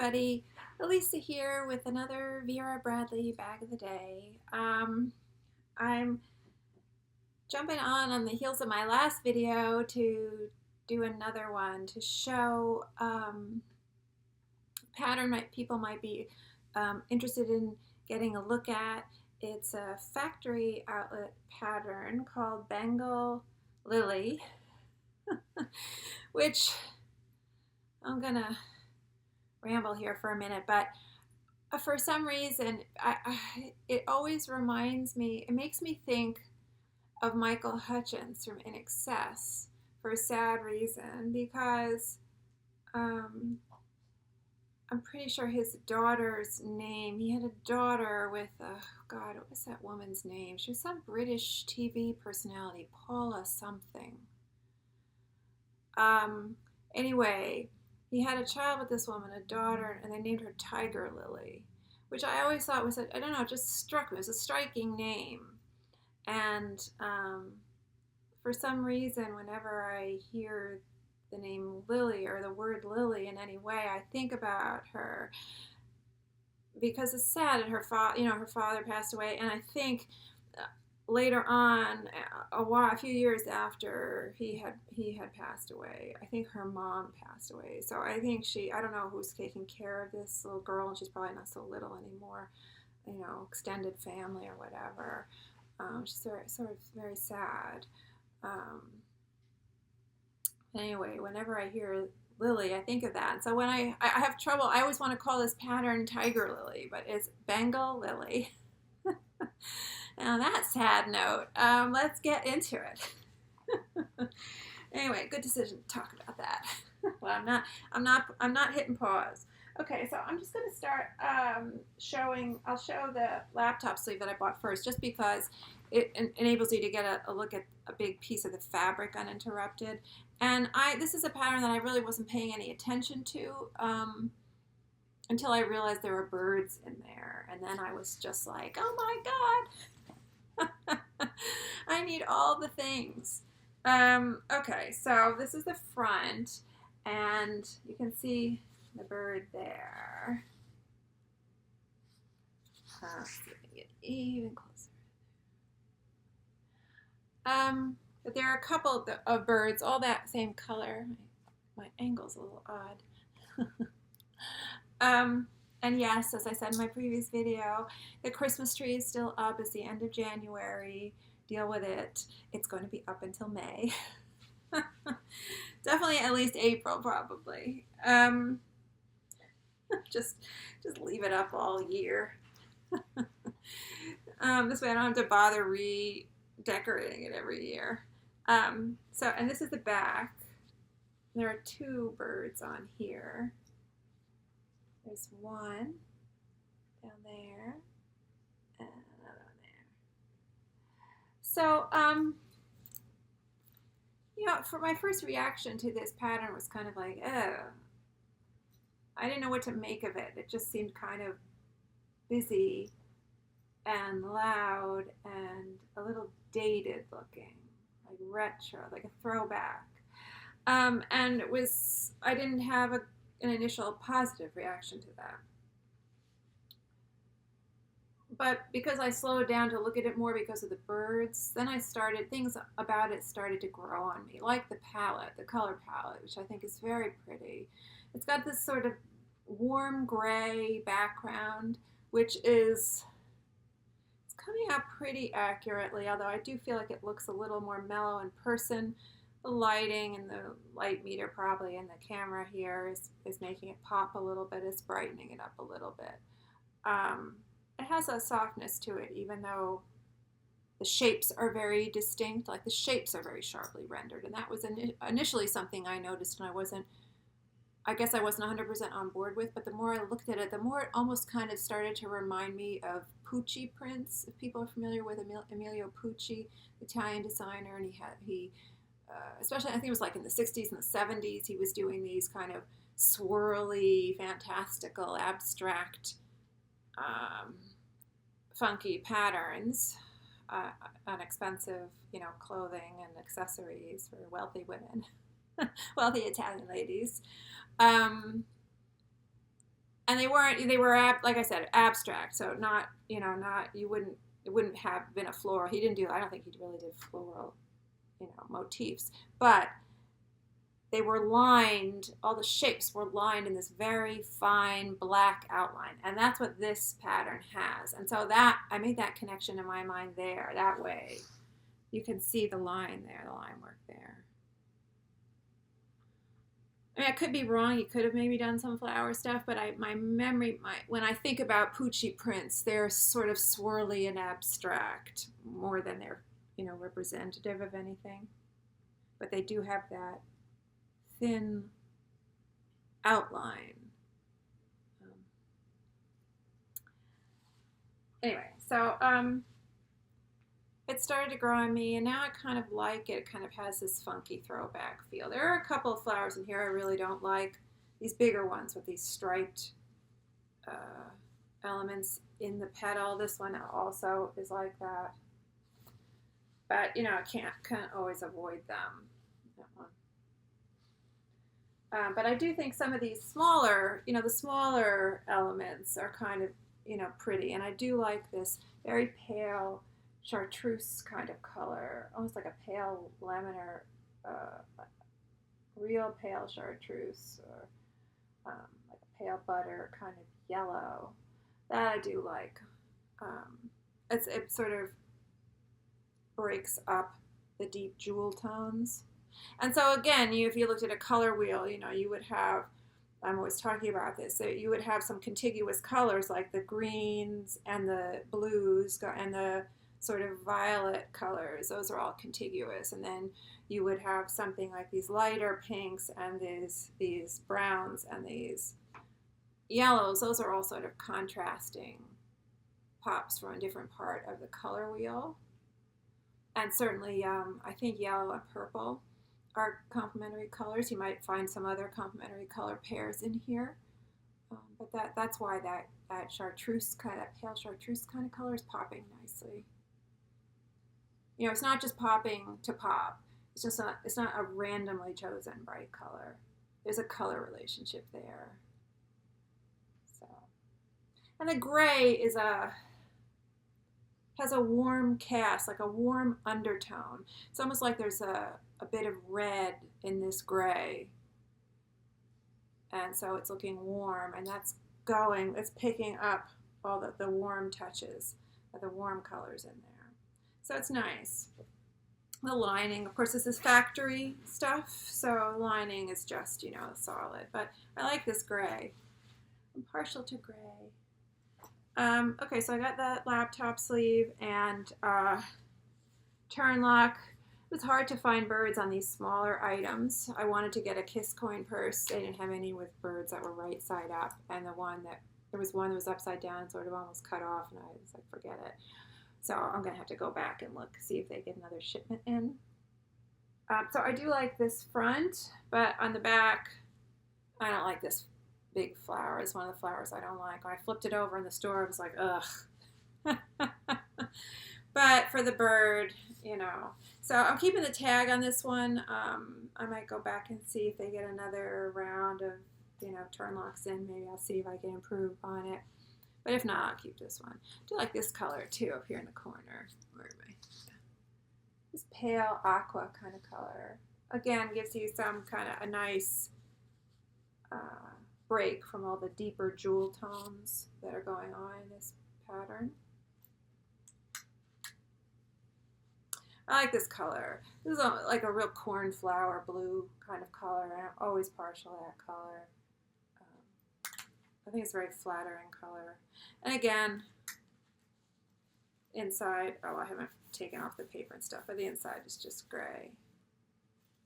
everybody, Elisa here with another Vera Bradley bag of the day. I'm jumping on the heels of my last video to do another one to show a pattern people might be interested in getting a look at. It's a factory outlet pattern called Bengal Lily, which I'm gonna ramble here for a minute, but for some reason, it always reminds me, it makes me think of Michael Hutchence from In Excess for a sad reason, because I'm pretty sure his daughter's name, he had a daughter with, God, what was that woman's name? She was some British TV personality, Paula something. Anyway, he had a child with this woman, a daughter, and they named her Tiger Lily, which I always thought was, I don't know, it just struck me. It was a striking name. And for some reason, whenever I hear the name Lily or the word Lily in any way, I think about her, because it's sad that her father passed away. And I think later on, a few years after he had passed away, I think her mom passed away. So I think I don't know who's taking care of this little girl, and she's probably not so little anymore, extended family or whatever. She's very sad. Anyway, whenever I hear Lily, I think of that. So when I have trouble, I always want to call this pattern Tiger Lily, but it's Bengal Lily. And on that sad note, let's get into it. Anyway, good decision to talk about that. Well, I'm not hitting pause. Okay, so I'm just going to start I'll show the laptop sleeve that I bought first, just because it enables you to get a look at a big piece of the fabric uninterrupted. And this is a pattern that I really wasn't paying any attention to until I realized there were birds in there. And then I was just like, oh my God, I need all the things. Okay, so this is the front, and you can see the bird there. Let's see if I can get even closer. But there are a couple of birds, all that same color. My angle's a little odd. And yes, as I said in my previous video, the Christmas tree is still up. It's the end of January. Deal with it. It's going to be up until May. Definitely at least April, probably. Just leave it up all year. This way I don't have to bother redecorating it every year. And this is the back. There are two birds on here. There's one down there and another one there. So, for my first reaction to this pattern was kind of like, I didn't know what to make of it. It just seemed kind of busy and loud and a little dated looking, like retro, like a throwback. And I didn't have an initial positive reaction to that. But because I slowed down to look at it more because of the birds, then things about it started to grow on me, like the color palette, which I think is very pretty. It's got this sort of warm gray background, which it's coming out pretty accurately, although I do feel like it looks a little more mellow in person. The lighting and the light meter probably in the camera here is making it pop a little bit. It's brightening it up a little bit. It has a softness to it, even though the shapes are very distinct. Like the shapes are very sharply rendered, and that was initially something I noticed, and I guess I wasn't 100% on board with. But the more I looked at it, the more it almost kind of started to remind me of Pucci prints. If people are familiar with Emilio Pucci, Italian designer, and he especially I think it was like in the 60s and the 70s, he was doing these kind of swirly, fantastical, abstract, funky patterns on expensive, clothing and accessories for wealthy women, wealthy Italian ladies. And they were like I said, abstract. So not, not, it wouldn't have been a floral. He didn't do, I don't think he really did floral, motifs. But they were lined, all the shapes were lined in this very fine black outline. And that's what this pattern has. And so I made that connection in my mind there, that way. You can see the line there, the line work there. I mean, I could be wrong. You could have maybe done some flower stuff, but my memory, when I think about Pucci prints, they're sort of swirly and abstract more than they're, representative of anything. But they do have that thin outline. Anyway, so it started to grow on me, and now I kind of like it. It kind of has this funky throwback feel. There are a couple of flowers in here I really don't like. These bigger ones with these striped elements in the petal. This one also is like that. But, I can't always avoid them. That one. But I do think some of these smaller, the smaller elements are kind of, pretty. And I do like this very pale chartreuse kind of color, almost like a pale lemon or real pale chartreuse, or like a pale butter kind of yellow. That I do like. It sort of breaks up the deep jewel tones. And so again, if you looked at a color wheel, you would have, I'm always talking about this, so you would have some contiguous colors like the greens and the blues and the sort of violet colors. Those are all contiguous. And then you would have something like these lighter pinks and these browns and these yellows. Those are all sort of contrasting pops from a different part of the color wheel. And certainly, I think yellow and purple are complementary colors. You might find some other complementary color pairs in here. But that's why that chartreuse pale chartreuse kind of color is popping nicely. It's not just popping to pop. It's not a randomly chosen bright color. There's a color relationship there. So, and the gray has a warm cast, like a warm undertone. It's almost like there's a bit of red in this gray. And so it's looking warm, and it's picking up all the warm touches, the warm colors in there. So it's nice. The lining, of course, this is factory stuff, so lining is just, solid. But I like this gray. I'm partial to gray. Okay, so I got the laptop sleeve and Turnlock. It was hard to find birds on these smaller items. I wanted to get a kiss coin purse. They didn't have any with birds that were right side up, and there was one that was upside down, sort of almost cut off, and I was like, forget it. So I'm going to have to go back and look, see if they get another shipment in. So I do like this front, but on the back, I don't like this big flower. It's one of the flowers I don't like. When I flipped it over in the store, I was like, ugh. But for the bird, So I'm keeping the tag on this one. I might go back and see if they get another round of, Turnlocks in. Maybe I'll see if I can improve on it. But if not, I'll keep this one. I do like this color, too, up here in the corner. Where am I? This pale aqua kind of color. Again, gives you some kind of a nice break from all the deeper jewel tones that are going on in this pattern. I like this color. This is like a real cornflower blue kind of color, and I'm always partial to that color. I think it's a very flattering color. And again, inside, I haven't taken off the paper and stuff, but the inside is just gray.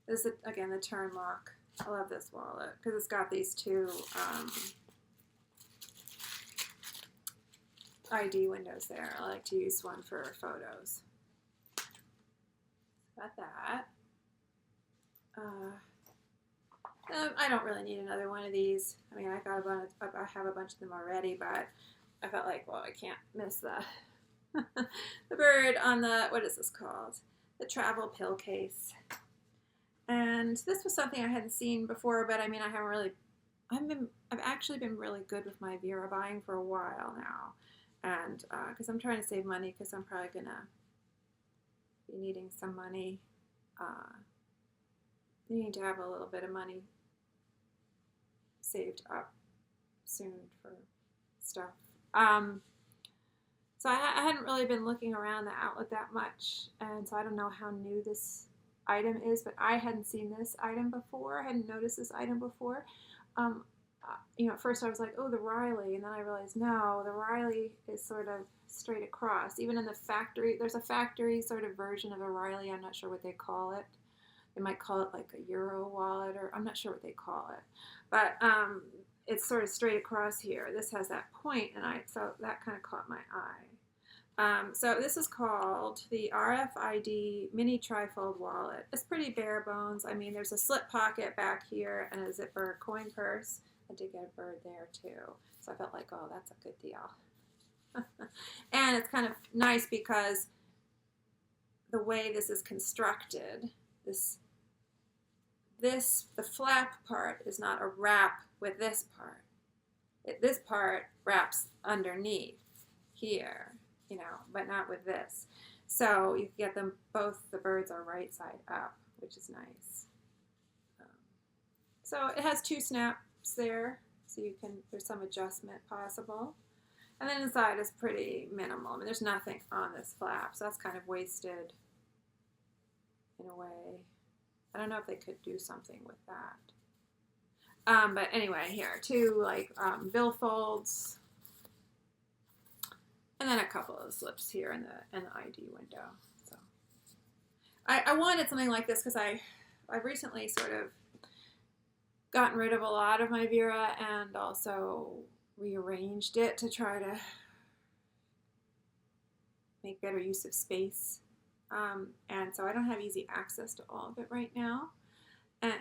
This is, again, the Turnlock. I love this wallet because it's got these two ID windows there. I like to use one for photos. Got that. I don't really need another one of these. I mean, I have a bunch of them already, but I felt like, well, I can't miss the the bird on the, what is this called? The travel pill case. And this was something I hadn't seen before, but I mean, I haven't really I've actually been really good with my Vera buying for a while now, and because I'm trying to save money because I'm probably gonna be needing some money, uh, needing to have a little bit of money saved up soon for stuff. Um, so I hadn't really been looking around the outlet that much, and so I don't know how new this item is, but I hadn't seen this item before. I hadn't noticed this item before. Um, at first I was like, oh, the Riley, and then I realized no, the Riley is sort of straight across. Even in the factory, there's a factory sort of version of a Riley. I'm not sure what they call it. They might call it like a Euro wallet, or I'm not sure what they call it, but it's sort of straight across here. This has that point, and so that kind of caught my eye. So this is called the RFID Mini Trifold Wallet. It's pretty bare bones. I mean, there's a slip pocket back here and a zipper coin purse. I did get a bird there too, so I felt like, oh, that's a good deal. And it's kind of nice because the way this is constructed, the flap part is not a wrap with this part. This part wraps underneath here, but not with this. So you can get them both, the birds are right side up, which is nice. So it has 2 snaps there, so there's some adjustment possible. And then inside is pretty minimal. I mean, there's nothing on this flap, so that's kind of wasted in a way. I don't know if they could do something with that. But anyway, here, 2 billfolds, and then a couple of slips here in the ID window. So I wanted something like this because I've recently sort of gotten rid of a lot of my Vera and also rearranged it to try to make better use of space. And so I don't have easy access to all of it right now,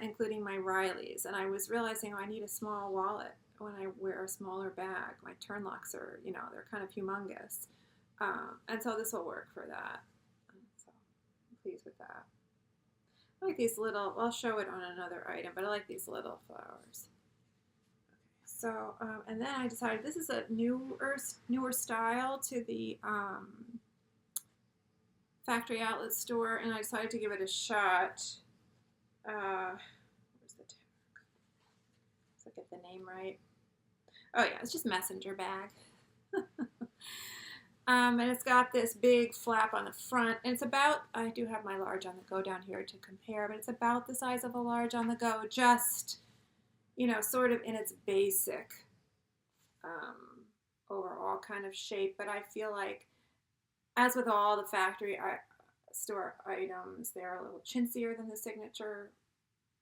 including my Rileys. And I was realizing, I need a small wallet when I wear a smaller bag. My Turnlocks are, they're kind of humongous. And so this will work for that. So I'm pleased with that. I like these little, I'll show it on another item, but I like these little flowers. So, and then I decided this is a newer style to the factory outlet store, and I decided to give it a shot. Where's the tag? Let's look at the name right. Oh yeah, it's just messenger bag. And it's got this big flap on the front, and it's about, I do have my large on the go down here to compare, but it's about the size of a large on the go, just, sort of in its basic overall kind of shape. But I feel like, as with all the factory store items, they're a little chintzier than the signature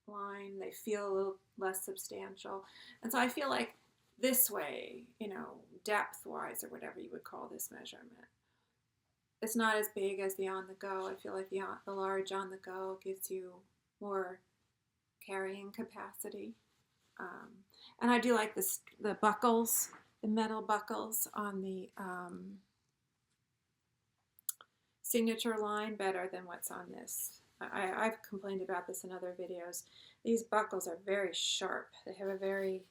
line. They feel a little less substantial. And so I feel like this way, depth-wise or whatever you would call this measurement, it's not as big as the on-the-go. I feel like the large on-the-go gives you more carrying capacity. And I do like the buckles, the metal buckles on the signature line better than what's on this. I've complained about this in other videos. These buckles are very sharp. They have a very,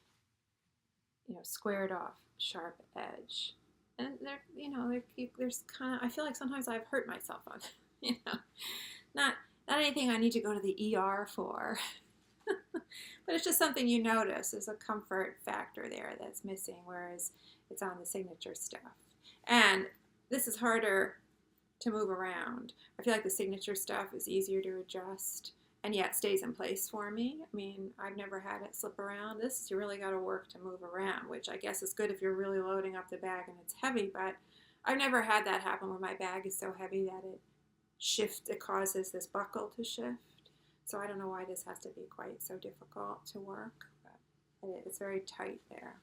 squared off, sharp edge. And there's kind of, I feel like sometimes I've hurt myself on, not anything I need to go to the ER for. But it's just something you notice. There's a comfort factor there that's missing, whereas it's on the signature stuff. And this is harder to move around. I feel like the signature stuff is easier to adjust and yet stays in place for me. I mean, I've never had it slip around. This, you really got to work to move around, which I guess is good if you're really loading up the bag and it's heavy, but I've never had that happen where my bag is so heavy that it causes this buckle to shift. So I don't know why this has to be quite so difficult to work, but it's very tight there.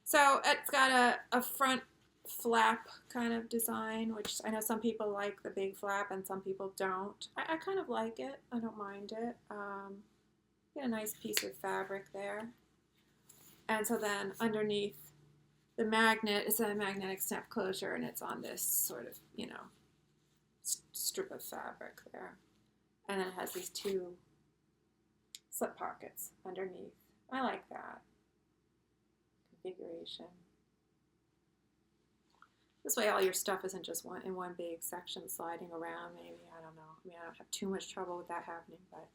So it's got a front flap kind of design, which I know some people like the big flap and some people don't. I kind of like it. I don't mind it. Get a nice piece of fabric there. And so then underneath the magnet is a magnetic snap closure, and it's on this sort of, strip of fabric there. And then it has these 2 slip pockets underneath. I like that configuration. This way all your stuff isn't just in one big section sliding around, maybe. I don't know. I mean, I don't have too much trouble with that happening. But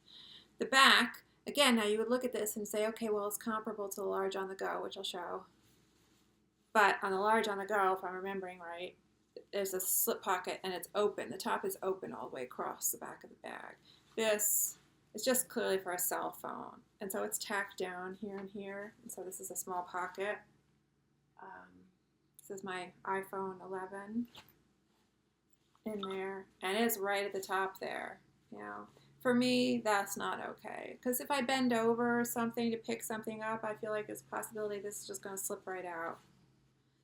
the back, again, now you would look at this and say, okay, well, it's comparable to the large on the go, which I'll show. But on the large on the go, if I'm remembering right, there's a slip pocket and it's open. The top is open all the way across the back of the bag. This is just clearly for a cell phone. And so it's tacked down here and here. And so this is a small pocket. This is my iPhone 11 in there. And it's right at the top there. You know, for me, that's not okay. Because if I bend over or something to pick something up, I feel like there's a possibility this is just going to slip right out.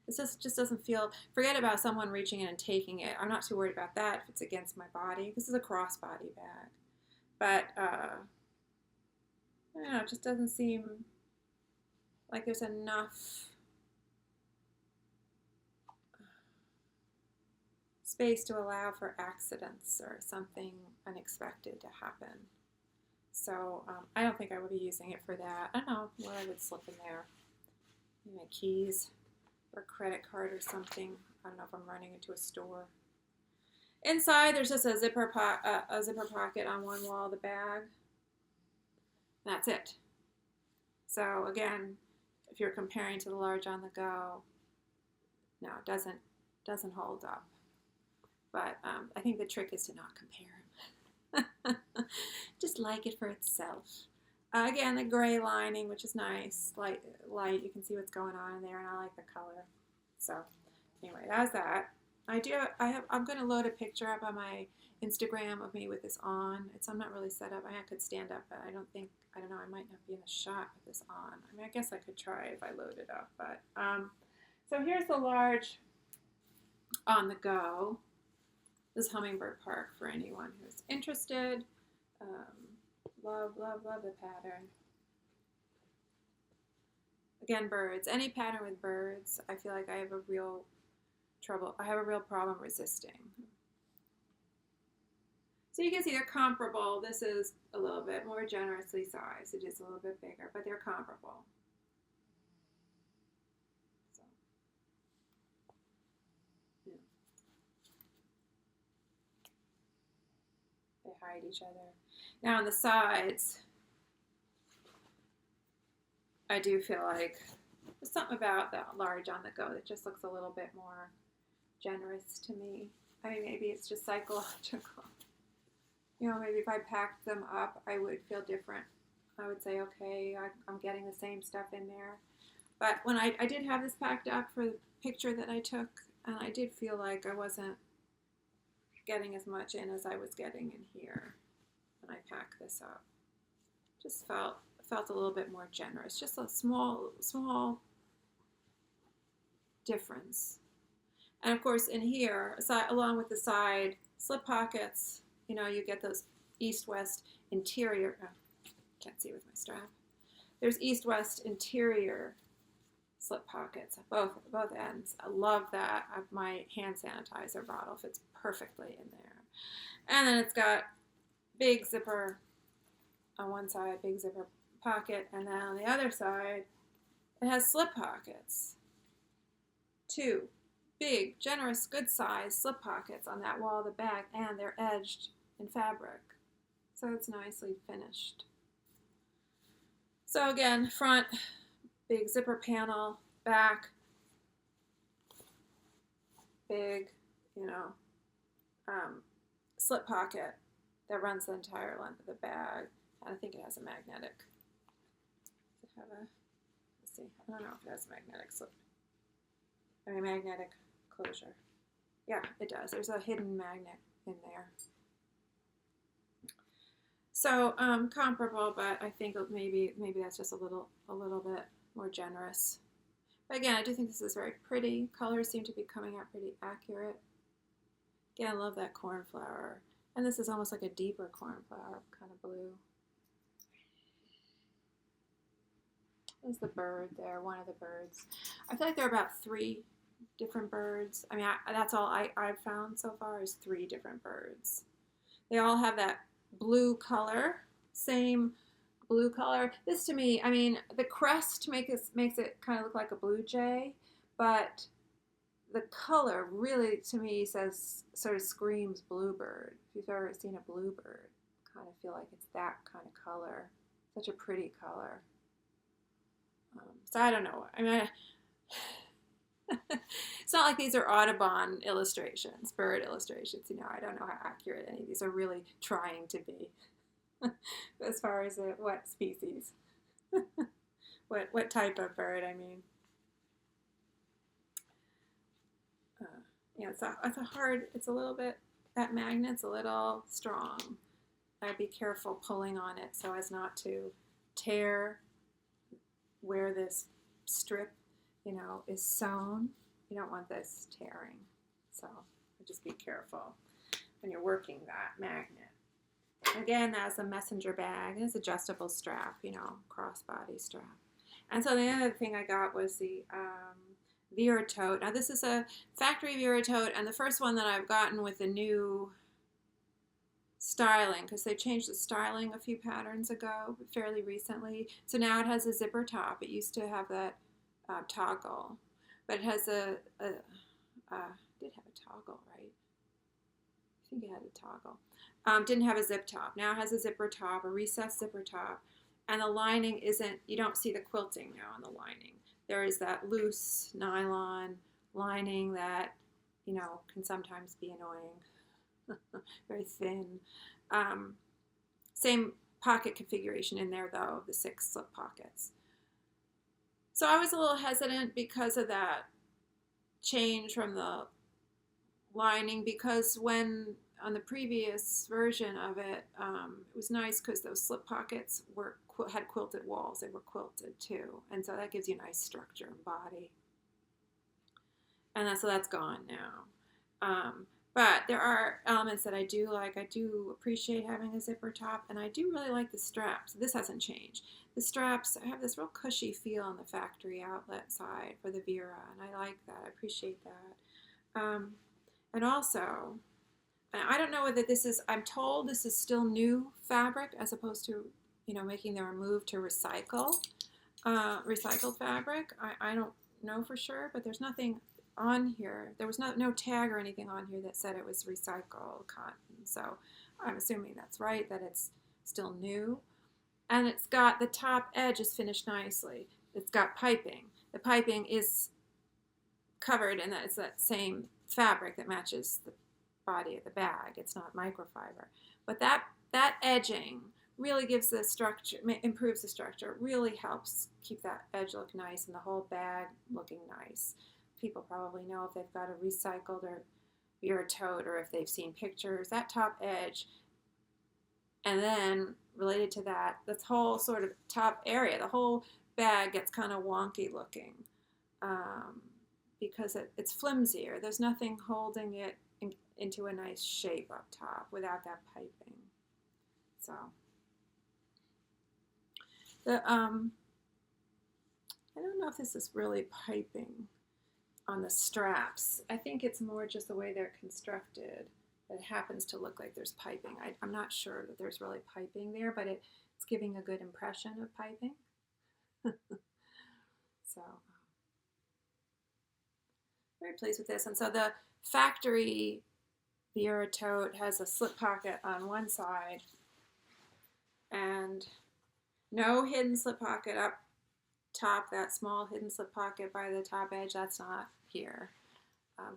It just doesn't feel, forget about someone reaching in and taking it. I'm not too worried about that if it's against my body. This is a crossbody bag. But, I don't know, it just doesn't seem like there's enough space to allow for accidents or something unexpected to happen. So I don't think I would be using it for that. I don't know where I would slip in there. Maybe my keys or credit card or something. I don't know if I'm running into a store. Inside, there's just a zipper pocket on one wall of the bag. That's it. So again, if you're comparing to the large on the go, no, it doesn't hold up. But I think the trick is to not compare them. Just like it for itself. Again, the gray lining, which is nice, light. You can see what's going on in there, and I like the color. So anyway, that's that. I'm going to load a picture up on my Instagram of me with this on. I'm not really set up. I could stand up, but I don't know, I might not be in the shot with this on. I mean, I guess I could try if I load it up. But so here's the large on the go. This Hummingbird Park for anyone who's interested. Love the pattern. Again, birds. Any pattern with birds, I feel like I have a real problem resisting. So you can see they're comparable. This is a little bit more generously sized. It is a little bit bigger, but they're comparable. So, yeah. They hide each other. Now on the sides, I do feel like there's something about the large on the go that just looks a little bit more generous to me. I mean, maybe it's just psychological. You know, maybe if I packed them up, I would feel different. I would say, okay, I'm getting the same stuff in there. But when I did have this packed up for the picture that I took, and I did feel like I wasn't getting as much in as I was getting in here when I packed this up. Just felt a little bit more generous. Just a small difference. And of course in here, along with the side slip pockets, you know, you get those east-west interior, can't see with my strap. There's east-west interior slip pockets at both ends. I love that. My hand sanitizer bottle fits perfectly in there. And then it's got big zipper on one side, big zipper pocket, and then on the other side, it has slip pockets. Two big, generous, good size slip pockets on that wall of the bag, and they're edged in fabric. So it's nicely finished. So again, front, big zipper panel, back, big, you know, slip pocket that runs the entire length of the bag. And I think it has a magnetic. Does it have a, let's see, I don't know if it has a magnetic slip. I mean, magnetic closure. Yeah, it does. There's a hidden magnet in there. So comparable, but I think maybe that's just a little bit more generous. But again, I do think this is very pretty. Colors seem to be coming out pretty accurate. Again, I love that cornflower. And this is almost like a deeper cornflower, kind of blue. There's the bird there, one of the birds. I feel like there are about 3 different birds. I mean, that's all I've found so far is 3 different birds. They all have that blue color, same blue color. This to me, I mean, the crest makes it kind of look like a blue jay, but the color really to me says sort of screams bluebird. If you've ever seen a bluebird, kind of feel like it's that kind of color. Such a pretty color. So I don't know. I mean, it's not like these are Audubon illustrations, bird illustrations. You know, I don't know how accurate any of these are really trying to be. As far as what species, what type of bird, I mean. Yeah, it's a hard, it's a little bit, that magnet's a little strong. I'd be careful pulling on it so as not to tear where this strip, you know, is sewn. You don't want this tearing. So just be careful when you're working that magnet. Again, that's a messenger bag. It's adjustable strap, you know, crossbody strap. And so the other thing I got was the Vera Tote. Now this is a factory Vera Tote, and the first one that I've gotten with the new styling, because they changed the styling a few patterns ago, fairly recently. So now it has a zipper top. It used to have that toggle, but it has did have a toggle, right? I think it had a toggle. Didn't have a zip top. Now it has a zipper top, a recessed zipper top, and the lining isn't, you don't see the quilting now on the lining. There is that loose nylon lining that, you know, can sometimes be annoying. Very thin. Same pocket configuration in there though, the 6 slip pockets. So I was a little hesitant because of that change from the lining, because when on the previous version of it, it was nice because those slip pockets had quilted walls. They were quilted too, and so that gives you a nice structure and body. And so that's gone now. But there are elements that I do like. I do appreciate having a zipper top, and I do really like the straps. This hasn't changed. The straps have this real cushy feel on the factory outlet side for the Vera, and I like that. I appreciate that. And also, I don't know whether this is, I'm told this is still new fabric as opposed to, you know, making the move to recycled fabric. I don't know for sure, but there's nothing on here. There was no tag or anything on here that said it was recycled cotton. So I'm assuming that's right, that it's still new. And it's got, the top edge is finished nicely. It's got piping. The piping is covered in that, it's that same fabric that matches the body of the bag. It's not microfiber. But that edging really gives the structure, improves the structure, really helps keep that edge look nice and the whole bag looking nice. People probably know if they've got a recycled or Vera Tote, or if they've seen pictures, that top edge, and then related to that, this whole sort of top area, the whole bag gets kind of wonky looking because it's flimsier. There's nothing holding it into a nice shape up top without that piping. So the I don't know if this is really piping on the straps. I think it's more just the way they're constructed. It happens to look like there's piping. I'm not sure that there's really piping there, but it's giving a good impression of piping. So very pleased with this. And so the factory Vera Tote has a slip pocket on one side and no hidden slip pocket up top, that small hidden slip pocket by the top edge, that's not here.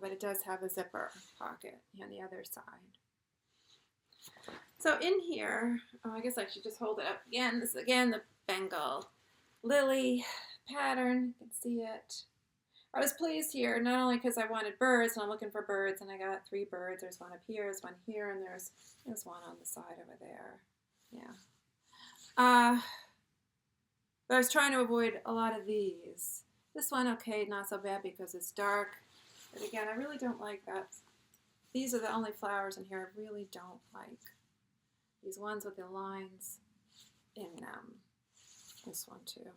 But it does have a zipper pocket on the other side. So in here, I guess I should just hold it up again. This is again the Bengal Lily pattern. You can see it. I was pleased here, not only because I wanted birds, and I'm looking for birds, and I got 3 birds. There's one up here, there's one here, and there's one on the side over there. Yeah. But I was trying to avoid a lot of these. This one, okay, not so bad because it's dark. But again, I really don't like that. These are the only flowers in here I really don't like. These ones with the lines in them. This one too.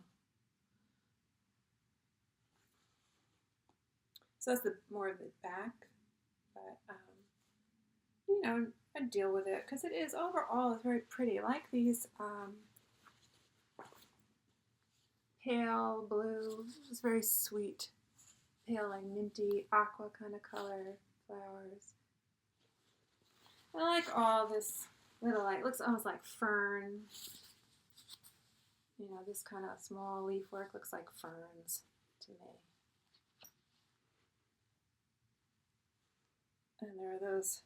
So that's more of the back. But, you know, I deal with it because it is overall it's very pretty. I like these pale blue. It's very sweet, pale, like minty, aqua kind of color flowers. I like all this little, like, looks almost like fern. You know, this kind of small leaf work looks like ferns to me. And there are those,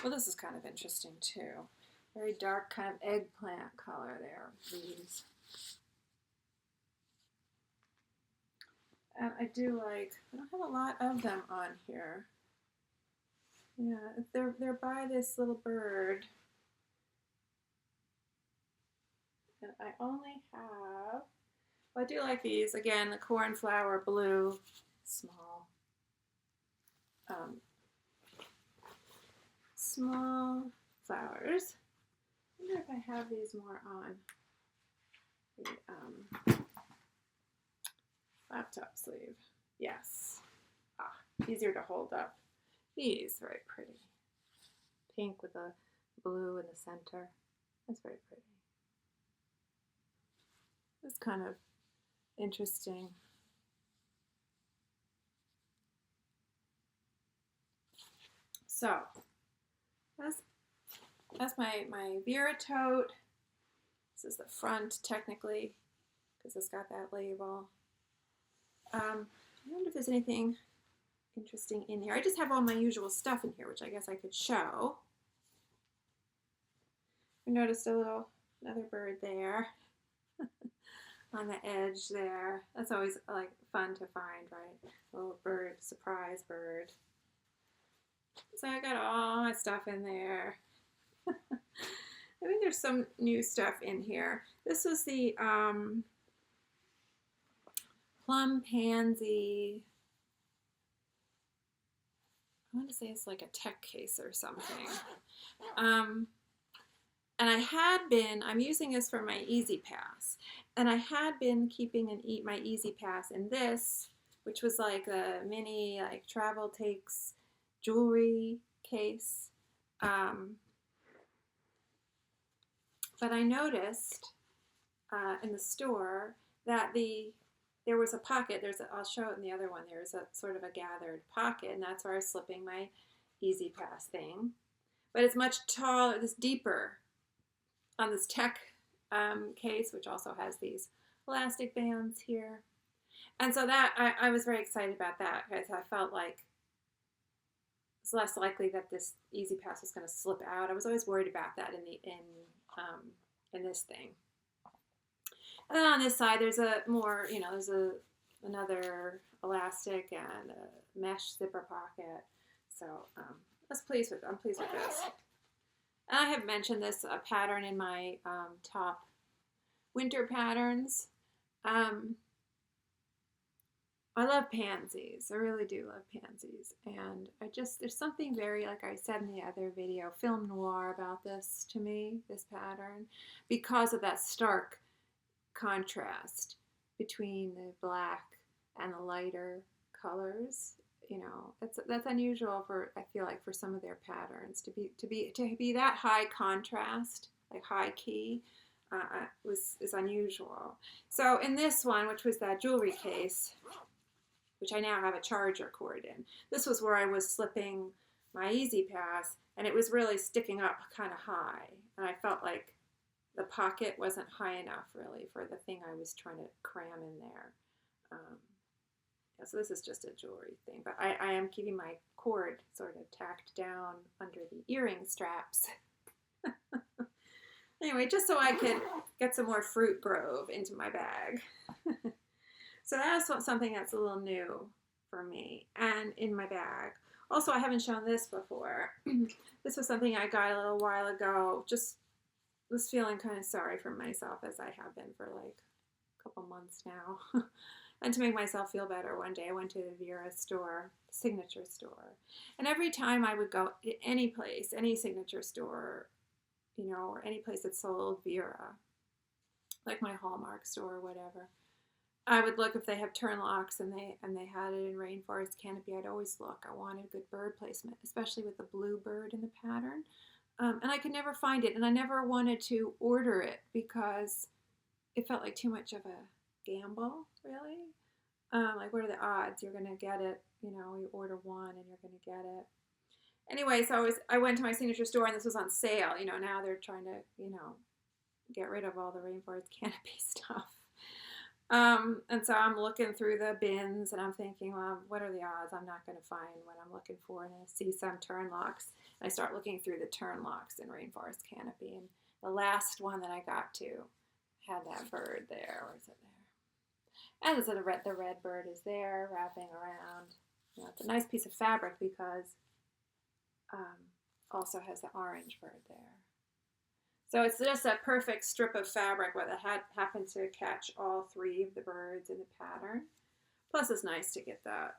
well, this is kind of interesting too. Very dark kind of eggplant color there, leaves. And I do like, I don't have a lot of them on here. Yeah, they're by this little bird. And I only have, well, I do like these. Again, the cornflower blue, small. Small flowers. I wonder if I have these more on the laptop sleeve. Yes. Easier to hold up. These, very pretty. Pink with a blue in the center. That's very pretty. It's kind of interesting. So, that's my Vera Tote. This is the front, technically, because it's got that label. I wonder if there's anything interesting in here. I just have all my usual stuff in here, which I guess I could show. I noticed another bird there on the edge there. That's always like fun to find, right? A little bird, surprise bird. So I got all my stuff in there. I think there's some new stuff in here. This was the plum pansy. I want to say it's like a tech case or something. And I'm using this for my Easy Pass. And I had been keeping my Easy Pass in this, which was like a mini like travel takes jewelry case. But I noticed in the store that there was a pocket. I'll show it in the other one. There's a sort of a gathered pocket, and that's where I was slipping my Easy Pass thing. But it's much taller, this deeper on this tech case, which also has these elastic bands here. And so that I was very excited about that because I felt like it's less likely that this Easy Pass was going to slip out. I was always worried about that in this thing. And then on this side, there's another elastic and a mesh zipper pocket. So I'm pleased with this. And I have mentioned this pattern in my top winter patterns. I love pansies. I really do love pansies. And there's something very, like I said in the other video, film noir about this to me, this pattern, because of that stark contrast between the black and the lighter colors. You know, that's unusual I feel like for some of their patterns to be that high contrast, like high key, is unusual. So in this one, which was that jewelry case, which I now have a charger cord in, this was where I was slipping my Easy Pass, and it was really sticking up kind of high, and I felt like the pocket wasn't high enough really for the thing I was trying to cram in there. So this is just a jewelry thing, but I am keeping my cord sort of tacked down under the earring straps. Anyway, just so I could get some more Fruit Grove into my bag. So that's something that's a little new for me and in my bag. Also, I haven't shown this before. This was something I got a little while ago. Just was feeling kind of sorry for myself, as I have been for like a couple months now. And to make myself feel better, one day I went to the Vera store, signature store. And every time I would go to any place, any signature store, you know, or any place that sold Vera, like my Hallmark store or whatever, I would look if they have turnlocks and they had it in rainforest canopy. I'd always look. I wanted good bird placement, especially with the blue bird in the pattern. And I could never find it, and I never wanted to order it because it felt like too much of a gamble, really. Like, what are the odds you're going to get it? You know, you order one and you're going to get it. Anyway, so I went to my signature store and this was on sale. You know, now they're trying to, you know, get rid of all the rainforest canopy stuff. And so I'm looking through the bins and I'm thinking, well, what are the odds I'm not going to find what I'm looking for? And I see some Turnlocks. And I start looking through the Turnlocks in rainforest canopy. And the last one that I got to had that bird there. Where is it there? And the red bird is there wrapping around. You know, it's a nice piece of fabric because also has the orange bird there. So it's just a perfect strip of fabric where it happened to catch all three of the birds in the pattern. Plus it's nice to get that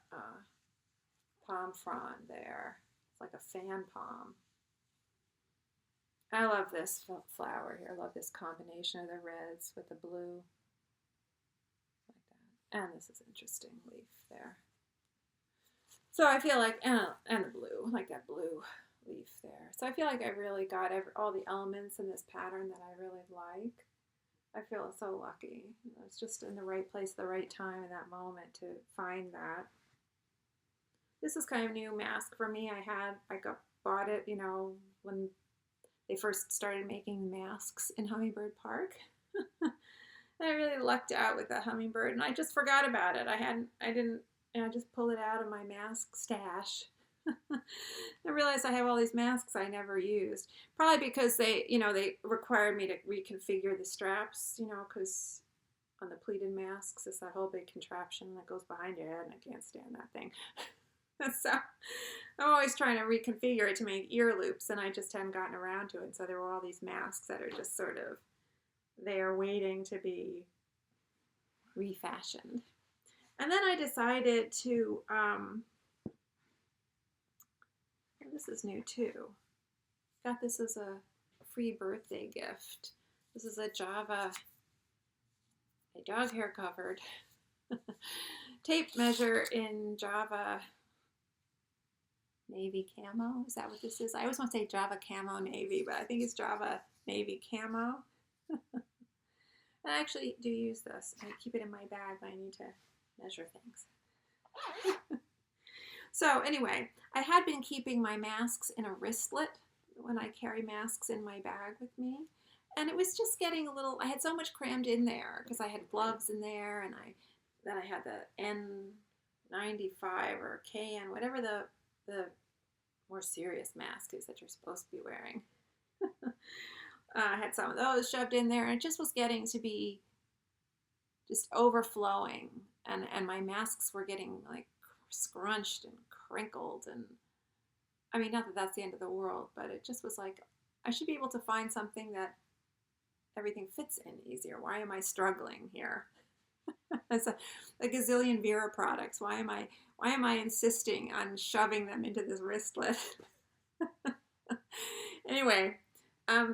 palm frond there. It's like a fan palm. I love this flower here. I love this combination of the reds with the blue. Like that. And this is an interesting leaf there. So I feel like, and the blue, like that blue leaf there. So I feel like I really got all the elements in this pattern that I really like. I feel so lucky. You know, it's just in the right place, the right time in that moment to find that. This is kind of a new mask for me. I bought it, you know, when they first started making masks in Hummingbird Park. And I really lucked out with the hummingbird and I just forgot about it. I just pulled it out of my mask stash. I realized I have all these masks I never used. Probably because they required me to reconfigure the straps, you know, because on the pleated masks, it's that whole big contraption that goes behind your head, and I can't stand that thing. So I'm always trying to reconfigure it to make ear loops, and I just hadn't gotten around to it. So there were all these masks that are just sort of there waiting to be refashioned. And then I decided to, this is new too. Got this as a free birthday gift. This is a Java, a dog hair covered tape measure in Java Navy Camo. Is that what this is? I always want to say Java Camo Navy, but I think it's Java Navy Camo. I actually do use this. I keep it in my bag when I need to measure things. So anyway, I had been keeping my masks in a wristlet when I carry masks in my bag with me. And it was just getting a little, I had so much crammed in there because I had gloves in there and then I had the N95 or KN, whatever the more serious mask is that you're supposed to be wearing. I had some of those shoved in there and it just was getting to be just overflowing. And my masks were getting like scrunched and crinkled, and I mean, not that that's the end of the world, but it just was like, I should be able to find something that everything fits in easier. Why am I struggling here? It's a gazillion Vera products. Why am I insisting on shoving them into this wristlet? Anyway,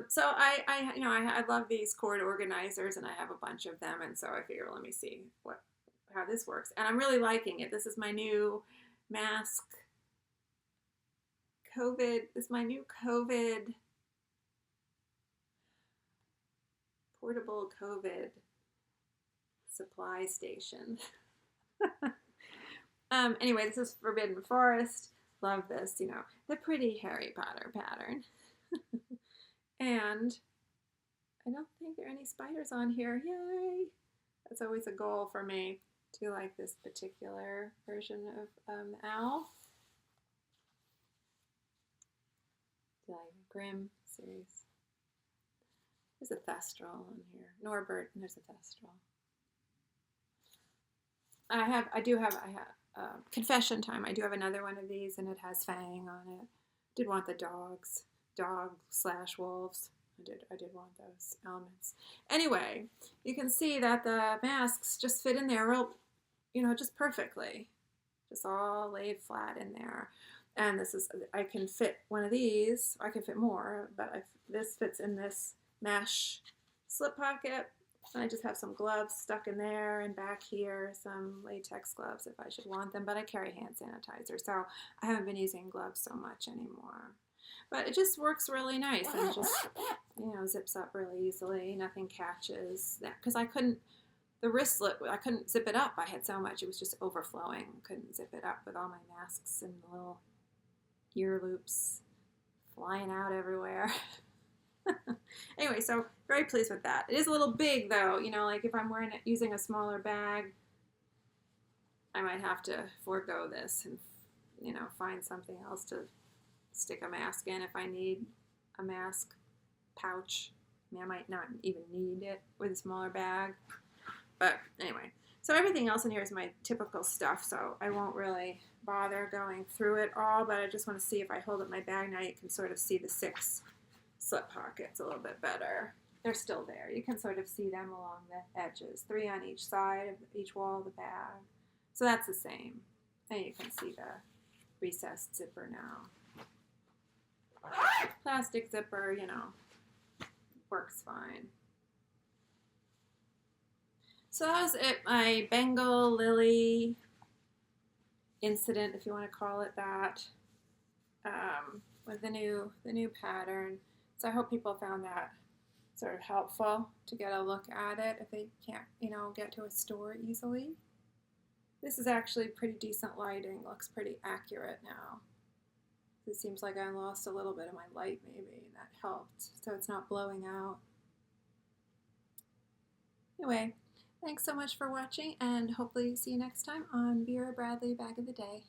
so I love these cord organizers, and I have a bunch of them, and so I figure, let me see how this works. And I'm really liking it. This is my new mask COVID. This is my new COVID portable COVID supply station. Anyway, this is Forbidden Forest. Love this, you know, the pretty Harry Potter pattern. And I don't think there are any spiders on here. Yay! That's always a goal for me, to like this particular version of Owl. The Grimm series. There's a Thestral on here. Norbert, and there's a Thestral. I do have confession time. I do have another one of these, and it has Fang on it. Did want the dog/wolves. I did want those elements. Anyway, you can see that the masks just fit in there real, you know, just perfectly. Just all laid flat in there. And this is, I can fit one of these. I can fit more, but this fits in this mesh slip pocket. And I just have some gloves stuck in there, and back here some latex gloves if I should want them. But I carry hand sanitizer, so I haven't been using gloves so much anymore. But it just works really nice, and it just, you know, zips up really easily. Nothing catches that, because I couldn't, the wristlet, I couldn't zip it up. I had so much. It was just overflowing. Couldn't zip it up with all my masks and the little ear loops flying out everywhere. Anyway, so very pleased with that. It is a little big though, you know, like if I'm wearing it using a smaller bag, I might have to forego this and, you know, find something else to stick a mask in if I need a mask pouch. I mean, I might not even need it with a smaller bag. But anyway, so everything else in here is my typical stuff, so I won't really bother going through it all, but I just want to see if I hold up my bag now, you can sort of see the 6 slip pockets a little bit better. They're still there. You can sort of see them along the edges, 3 on each side of each wall of the bag. So that's the same. And you can see the recessed zipper now. Plastic zipper, you know, works fine. So that was it, my Bengal Lily incident, if you want to call it that, with the new pattern. So I hope people found that sort of helpful to get a look at it if they can't, you know, get to a store easily. This is actually pretty decent lighting, looks pretty accurate now. It seems like I lost a little bit of my light maybe, and that helped, so it's not blowing out. Anyway, thanks so much for watching, and hopefully see you next time on Vera Bradley Bag of the Day.